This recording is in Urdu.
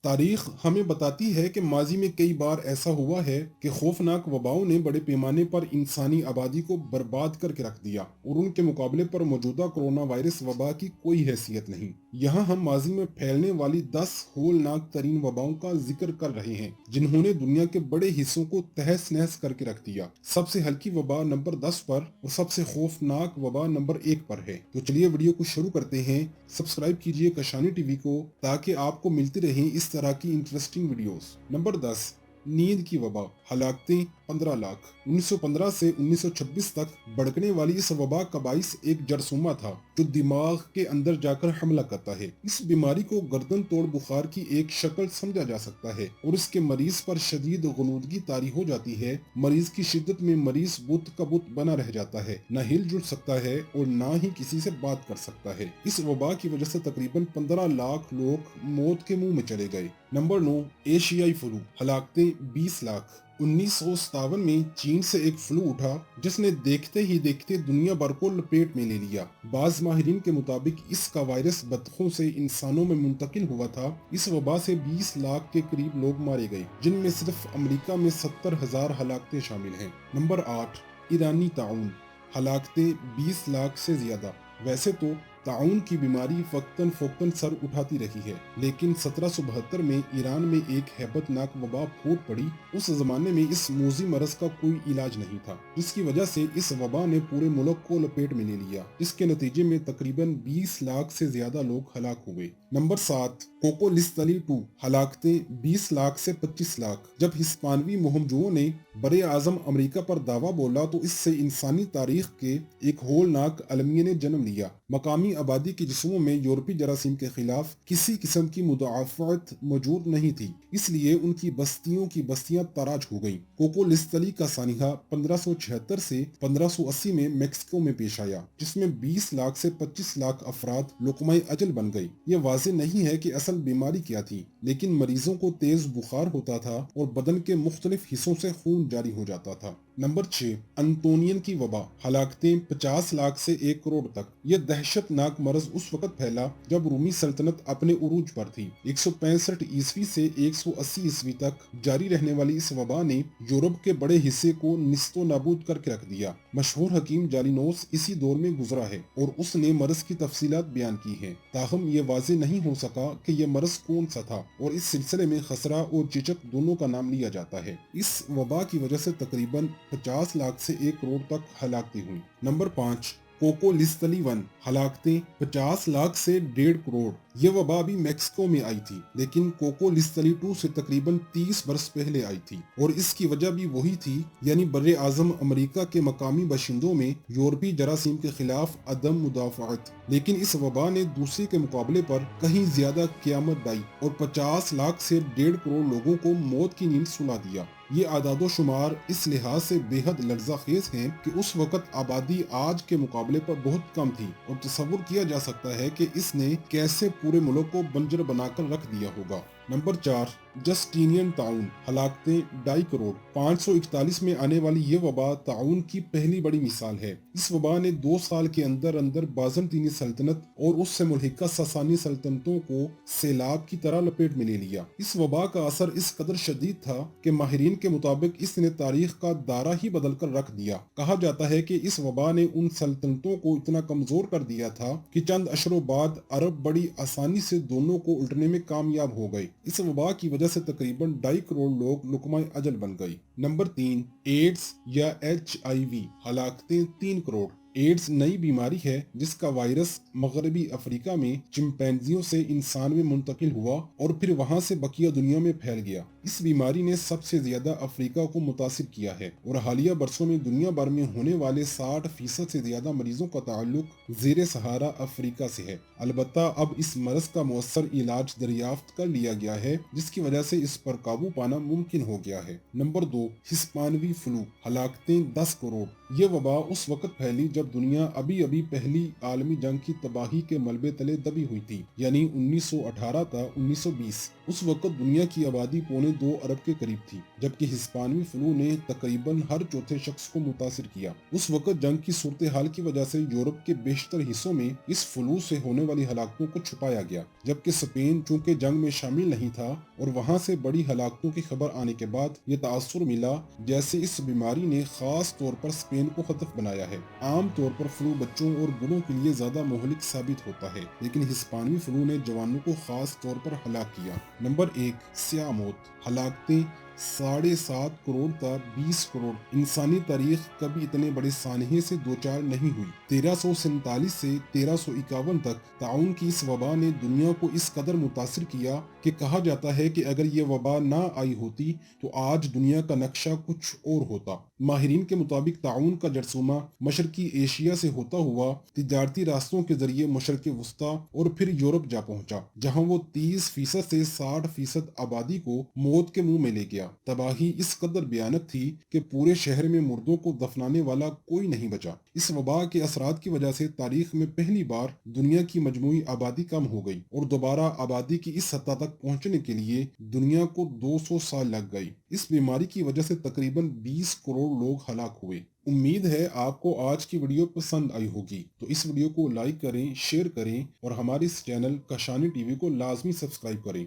تاریخ ہمیں بتاتی ہے کہ ماضی میں کئی بار ایسا ہوا ہے کہ خوفناک وباؤں نے بڑے پیمانے پر انسانی آبادی کو برباد کر کے رکھ دیا، اور ان کے مقابلے پر موجودہ کرونا وائرس وبا کی کوئی حیثیت نہیں۔ یہاں ہم ماضی میں پھیلنے والی 10 ہولناک ترین وباؤں کا ذکر کر رہے ہیں جنہوں نے دنیا کے بڑے حصوں کو تہس نہس کر کے رکھ دیا۔ سب سے ہلکی وبا نمبر 10 پر اور سب سے خوفناک وبا نمبر 1 پر ہے۔ تو چلیے ویڈیو کو شروع کرتے ہیں۔ سبسکرائب کیجئے کشانی ٹی وی کو تاکہ آپ کو ملتی رہیں اس طرح کی انٹرسٹنگ ویڈیوز۔ نمبر 10، نیند کی وبا، ہلاکتیں 15 لاکھ۔ 1915 سے 1926 تک بھڑکنے والی اس وبا کا باعث ایک جراثیمہ تھا جو دماغ کے اندر جا کر حملہ کرتا ہے۔ اس بیماری کو گردن توڑ بخار کی ایک شکل سمجھا جا سکتا ہے، اور اس کے مریض پر شدید غنودگی طاری ہو جاتی ہے۔ مریض کی شدت میں مریض بت کا بت بنا رہ جاتا ہے، نہ ہل جل سکتا ہے اور نہ ہی کسی سے بات کر سکتا ہے۔ اس وبا کی وجہ سے تقریباً 15 لاکھ لوگ موت کے منہ میں چلے گئے۔ نمبر 9، ایشیائی فلو، ہلاکتیں 20 لاکھ۔ 1957 میں چین سے ایک فلو اٹھا جس نے دیکھتے ہی دیکھتے دنیا بھر کو لپیٹ میں لے لیا۔ بعض ماہرین کے مطابق اس کا وائرس بطخوں سے انسانوں میں منتقل ہوا تھا۔ اس وبا سے 20 لاکھ کے قریب لوگ مارے گئے، جن میں صرف امریکہ میں 70,000 ہلاکتیں شامل ہیں۔ نمبر 8، ایرانی طاعون، ہلاکتیں 20 لاکھ سے زیادہ۔ ویسے تو طاعون کی بیماری وقتاً فوقتاً سر اٹھاتی رہی ہے، لیکن 1772 میں ایران میں ایک ہیبت ناک وبا پھوٹ پڑی۔ اس زمانے میں اس موذی مرض کا کوئی علاج نہیں تھا، جس کی وجہ سے اس وبا نے پورے ملک کو لپیٹ میں لے لیا، جس کے نتیجے میں تقریباً 20 لاکھ سے زیادہ لوگ ہلاک ہوئے۔ نمبر 7، کوکولسٹلی 2، ہلاکتیں 20 لاکھ سے 25 لاکھ۔ جب ہسپانوی مہمجوؤں نے برے اعظم امریکہ پر دعویٰ بولا تو اس سے انسانی تاریخ کے ایک ہولناک المیہ نے جنم لیا۔ مقامی آبادی کے جسموں میں یورپی جراثیم کے خلاف کسی قسم کی مدافعت موجود نہیں تھی، اس لیے ان کی بستیاں تاراج ہو گئیں۔ کوکولسٹلی کا سانحہ 1576 سے 1580 میں میکسیکو میں پیش آیا، جس میں 20 لاکھ سے 25 لاکھ افراد لقمہ اجل بن گئے۔ یہ واضح نہیں ہے کہ اصل بیماری کیا تھی، لیکن مریضوں کو تیز بخار ہوتا تھا اور بدن کے مختلف حصوں سے خون جاری ہو جاتا تھا۔ نمبر 6، انتونین کی وبا، ہلاکتیں 50 لاکھ سے 1 کروڑ تک۔ یہ دہشت ناک مرض اس وقت پھیلا جب رومی سلطنت اپنے عروج پر تھی۔ 165 عیسوی سے 180 عیسوی تک جاری رہنے والی اس وبا نے یورپ کے بڑے حصے کو نیست و نابود کر کے رکھ دیا۔ مشہور حکیم جالینوس اسی دور میں گزرا ہے اور اس نے مرض کی تفصیلات بیان کی ہیں، تاہم یہ واضح نہیں ہو سکا کہ یہ مرض کون سا تھا، اور اس سلسلے میں خسرہ اور چچک دونوں کا نام لیا جاتا ہے۔ اس وبا کی وجہ سے تقریباً 50 لاکھ سے 1 کروڑ تک ہلاکتیں ہوئیں۔ نمبر 5، کوکولسٹلی 1، ہلاکتیں 50 لاکھ سے 1.5 کروڑ۔ یہ وبا بھی میکسیکو میں آئی تھی، لیکن کوکولسٹلی 2 سے تقریباً 30 برس پہلے آئی تھی، اور اس کی وجہ بھی وہی تھی، یعنی بر اعظم امریکہ کے مقامی باشندوں میں یورپی جراثیم کے خلاف عدم مدافعت۔ لیکن اس وبا نے دوسری کے مقابلے پر کہیں زیادہ قیامت ڈائی اور 50 لاکھ سے 1.5 کروڑ لوگوں کو موت کی نیند سلا دیا۔ یہ اعداد و شمار اس لحاظ سے بے حد لرزہ خیز ہیں کہ اس وقت آبادی آج کے مقابلے پر بہت کم تھی، اور تصور کیا جا سکتا ہے کہ اس نے کیسے پورے ملک کو بنجر بنا کر رکھ دیا ہوگا۔ نمبر 4، جسٹینین طاعون، ہلاکتیں 2.5 کروڑ۔ 541 میں آنے والی یہ وبا طاعون کی پہلی بڑی مثال ہے۔ اس وبا نے 2 سال کے اندر اندر بازنطینی سلطنت اور اس سے ملحقہ ساسانی سلطنتوں کو سیلاب کی طرح لپیٹ میں لے لیا۔ اس وبا کا اثر اس قدر شدید تھا کہ ماہرین کے مطابق اس نے تاریخ کا دارہ ہی بدل کر رکھ دیا۔ کہا جاتا ہے کہ اس وبا نے ان سلطنتوں کو اتنا کمزور کر دیا تھا کہ چند اشروں بعد عرب بڑی آسانی سے دونوں کو الٹنے میں کامیاب ہو گئے۔ اس وبا کی وجہ سے تقریباً 2.5 کروڑ لوگ لقمہ اجل بن گئے۔ نمبر 3، ایڈز یا HIV، ہلاکتیں 3 کروڑ۔ ایڈز نئی بیماری ہے جس کا وائرس مغربی افریقہ میں چمپینزیوں سے انسان میں منتقل ہوا اور پھر وہاں سے بقیہ دنیا میں پھیل گیا۔ اس بیماری نے سب سے زیادہ افریقہ کو متاثر کیا ہے، اور حالیہ برسوں میں دنیا بھر میں ہونے والے 60% سے زیادہ مریضوں کا تعلق زیر سہارا افریقہ سے ہے۔ البتہ اب اس مرض کا مؤثر علاج دریافت کر لیا گیا ہے، جس کی وجہ سے اس پر قابو پانا ممکن ہو گیا ہے۔ نمبر 2، ہسپانوی فلو، ہلاکتیں 10 کروڑ۔ یہ وبا اس وقت پھیلی جب دنیا ابھی ابھی پہلی عالمی جنگ کی تباہی کے ملبے تلے دبی ہوئی تھی، یعنی 1918 تا 1920۔ اس وقت دنیا کی آبادی 2.25 ارب کے قریب تھی، جبکہ ہسپانوی فلو نے تقریباً ہر چوتھے شخص کو متاثر کیا۔ اس وقت جنگ کی صورتحال کی وجہ سے یورپ کے بیشتر حصوں میں اس فلو سے ہونے والی ہلاکتوں کو چھپایا گیا، جبکہ اسپین چونکہ جنگ میں شامل نہیں تھا اور وہاں سے بڑی ہلاکتوں کی خبر آنے کے بعد یہ تاثر ملا جیسے اس بیماری نے خاص طور پر اسپین کو خطف بنایا ہے۔ عام طور پر فلو بچوں اور بوڑھوں کے لیے زیادہ مہلک ثابت ہوتا ہے، لیکن ہسپانوی فلو نے جوانوں کو خاص طور پر ہلاک کیا۔ نمبر 1، سیاہ موت۔ ہلاکتیں 7.5 کروڑ تا 20 کروڑ۔ انسانی تاریخ کبھی اتنے بڑے سانحے سے دوچار نہیں ہوئی۔ 1347 سے 1351 تک طاعون کی اس وبا نے دنیا کو اس قدر متاثر کیا کہ کہا جاتا ہے کہ اگر یہ وبا نہ آئی ہوتی تو آج دنیا کا نقشہ کچھ اور ہوتا۔ ماہرین کے مطابق طاعون کا جرثومہ مشرقی ایشیا سے ہوتا ہوا تجارتی راستوں کے ذریعے مشرق وسطیٰ اور پھر یورپ جا پہنچا، جہاں وہ 30% سے 60% آبادی کو موت کے منہ میں لے گیا۔ تباہی اس قدر بھیانک تھی کہ پورے شہر میں مردوں کو دفنانے والا کوئی نہیں بچا۔ اس وبا کے اثرات کی وجہ سے تاریخ میں پہلی بار دنیا کی مجموعی آبادی کم ہو گئی اور دوبارہ آبادی کی اس سطح تک پہنچنے کے لیے دنیا کو 200 سال لگ گئی۔ اس بیماری کی وجہ سے تقریباً 20 کروڑ لوگ ہلاک ہوئے۔ امید ہے آپ کو آج کی ویڈیو پسند آئی ہوگی، تو اس ویڈیو کو لائک کریں، شیئر کریں اور ہمارے اس چینل کشانی ٹی وی کو لازمی سبسکرائب کریں۔